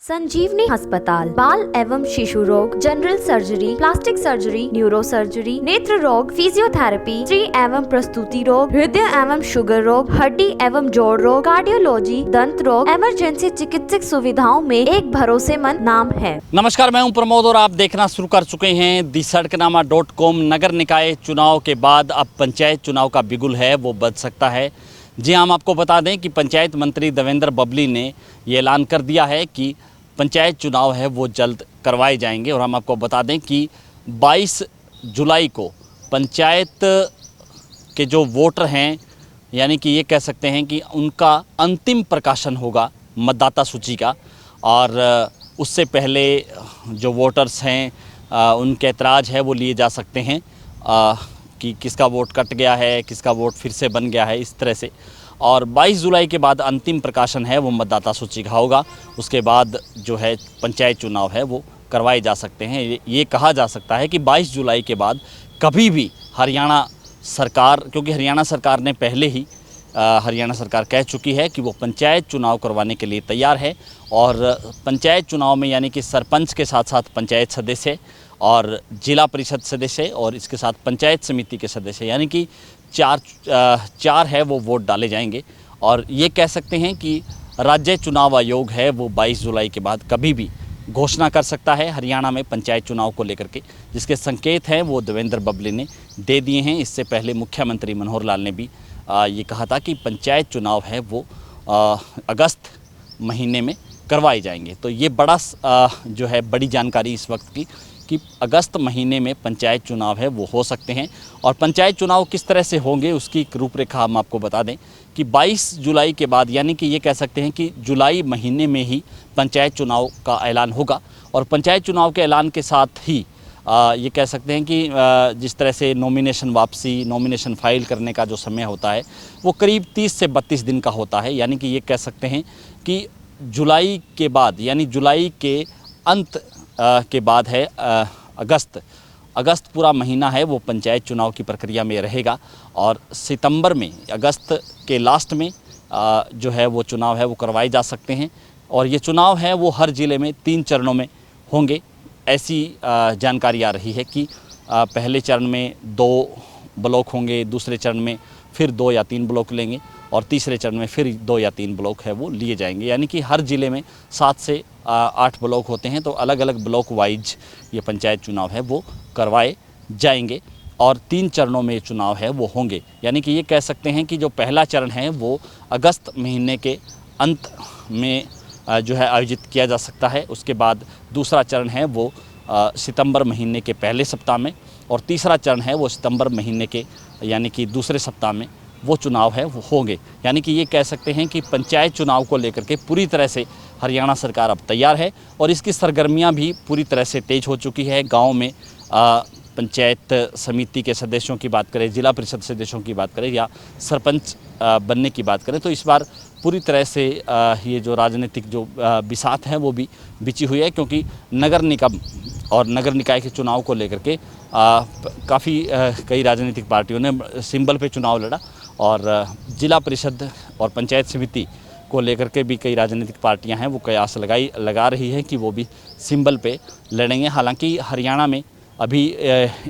संजीवनी अस्पताल बाल एवं शिशु रोग, general surgery, plastic surgery, neuro surgery, नेत्र रोग, फिजियोथेरेपी, स्त्री एवं प्रसूति रोग, हृदय एवं शुगर रोग, हड्डी एवं जोड़ रोग, कार्डियोलॉजी, दंत रोग, इमरजेंसी चिकित्सक सुविधाओं में एक भरोसेमंद नाम है। नमस्कार, मैं हूं प्रमोद और आप देखना शुरू कर चुके हैं दी-सड़कनामा.com। नगर निकाय चुनाव के बाद अब पंचायत चुनाव का बिगुल है वो बज सकता है। जी हम आपको बता दें कि पंचायत मंत्री देवेंद्र बबली ने ये ऐलान कर दिया है कि पंचायत चुनाव है वो जल्द करवाए जाएंगे। और हम आपको बता दें कि 22 जुलाई को पंचायत के जो वोटर हैं, यानी कि ये कह सकते हैं कि उनका अंतिम प्रकाशन होगा मतदाता सूची का। और उससे पहले जो वोटर्स हैं उनके ऐतराज़ है वो लिए जा सकते हैं कि किसका वोट कट गया है, किसका वोट फिर से बन गया है, इस तरह से। और 22 जुलाई के बाद अंतिम प्रकाशन है वो मतदाता सूची का होगा। उसके बाद जो है पंचायत चुनाव है वो करवाए जा सकते हैं। ये कहा जा सकता है कि 22 जुलाई के बाद कभी भी हरियाणा सरकार, क्योंकि हरियाणा सरकार ने पहले ही हरियाणा सरकार कह चुकी है कि वो पंचायत चुनाव करवाने के लिए तैयार है। और पंचायत चुनाव में यानी कि सरपंच के साथ साथ पंचायत सदस्य और जिला परिषद सदस्य और इसके साथ पंचायत समिति के सदस्य, यानी कि चार है वो वोट डाले जाएंगे। और ये कह सकते हैं कि राज्य चुनाव आयोग है वो 22 जुलाई के बाद कभी भी घोषणा कर सकता है हरियाणा में पंचायत चुनाव को लेकर के, जिसके संकेत हैं वो देवेंद्र बबली ने दे दिए हैं। इससे पहले मुख्यमंत्री मनोहर लाल ने भी ये कहा था कि पंचायत चुनाव है वो अगस्त महीने में करवाए जाएंगे। तो ये बड़ा जो है बड़ी जानकारी इस वक्त की कि अगस्त महीने में पंचायत चुनाव है वो हो सकते हैं। और पंचायत चुनाव किस तरह से होंगे उसकी एक रूपरेखा हम आपको बता दें कि 22 जुलाई के बाद, यानी कि ये कह सकते हैं कि जुलाई महीने में ही पंचायत चुनाव का ऐलान होगा। और पंचायत चुनाव के ऐलान के साथ ही ये कह सकते हैं कि जिस तरह से नॉमिनेशन वापसी, नॉमिनेशन फाइल करने का जो समय होता है वो करीब 30 से 32 दिन का होता है। यानी कि ये कह सकते हैं कि जुलाई के बाद, यानी जुलाई के अंत के बाद है अगस्त पूरा महीना है वो पंचायत चुनाव की प्रक्रिया में रहेगा। और सितंबर में, अगस्त के लास्ट में जो है वो चुनाव है वो करवाए जा सकते हैं। और ये चुनाव है वो हर ज़िले में 3 चरणों में होंगे। ऐसी जानकारी आ रही है कि पहले चरण में 2 ब्लॉक होंगे, दूसरे चरण में फिर 2 या 3 ब्लॉक लेंगे और तीसरे चरण में फिर 2 या 3 ब्लॉक है वो लिए जाएंगे। यानी कि हर ज़िले में 7 से 8 ब्लॉक होते हैं। तो अलग अलग ब्लॉक वाइज ये पंचायत चुनाव है वो करवाए जाएंगे और 3 चरणों में चुनाव है वो होंगे। यानी कि ये कह सकते हैं कि जो पहला चरण है वो अगस्त महीने के अंत में जो है आयोजित किया जा सकता है। उसके बाद दूसरा चरण है वो सितंबर महीने के पहले सप्ताह में और तीसरा चरण है वो सितंबर महीने के यानी कि दूसरे सप्ताह में वो चुनाव है वो होंगे। यानी कि ये कह सकते हैं कि पंचायत चुनाव को लेकर के पूरी तरह से हरियाणा सरकार अब तैयार है और इसकी सरगर्मियां भी पूरी तरह से तेज हो चुकी है। गांव में पंचायत समिति के सदस्यों की बात करें, जिला परिषद सदस्यों की बात करें या सरपंच बनने की बात करें, तो इस बार पूरी तरह से ये जो राजनीतिक जो बिसात है वो भी बिछी हुई है। क्योंकि नगर निगम और नगर निकाय के चुनाव को लेकर के काफ़ी कई राजनीतिक पार्टियों ने सिंबल पे चुनाव लड़ा और जिला परिषद और पंचायत समिति को लेकर के भी कई राजनीतिक पार्टियां हैं वो कयास लगा रही है कि वो भी सिंबल पे लड़ेंगे। हालांकि हरियाणा में अभी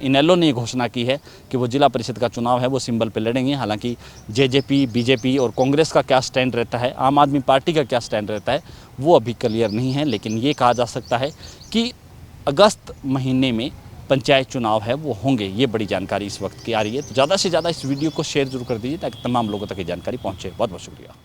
इनेलो ने घोषणा की है कि वो जिला परिषद का चुनाव है वो सिंबल पे लड़ेंगे। हालांकि जेजेपी, बीजेपी और कांग्रेस का क्या स्टैंड रहता है, आम आदमी पार्टी का क्या स्टैंड रहता है, वो अभी क्लियर नहीं है। लेकिन ये कहा जा सकता है कि अगस्त महीने में पंचायत चुनाव है वो होंगे। ये बड़ी जानकारी इस वक्त की आ रही है। तो ज़्यादा से ज़्यादा इस वीडियो को शेयर जरूर कर दीजिए ताकि तमाम लोगों तक ये जानकारी पहुँचे। बहुत बहुत शुक्रिया।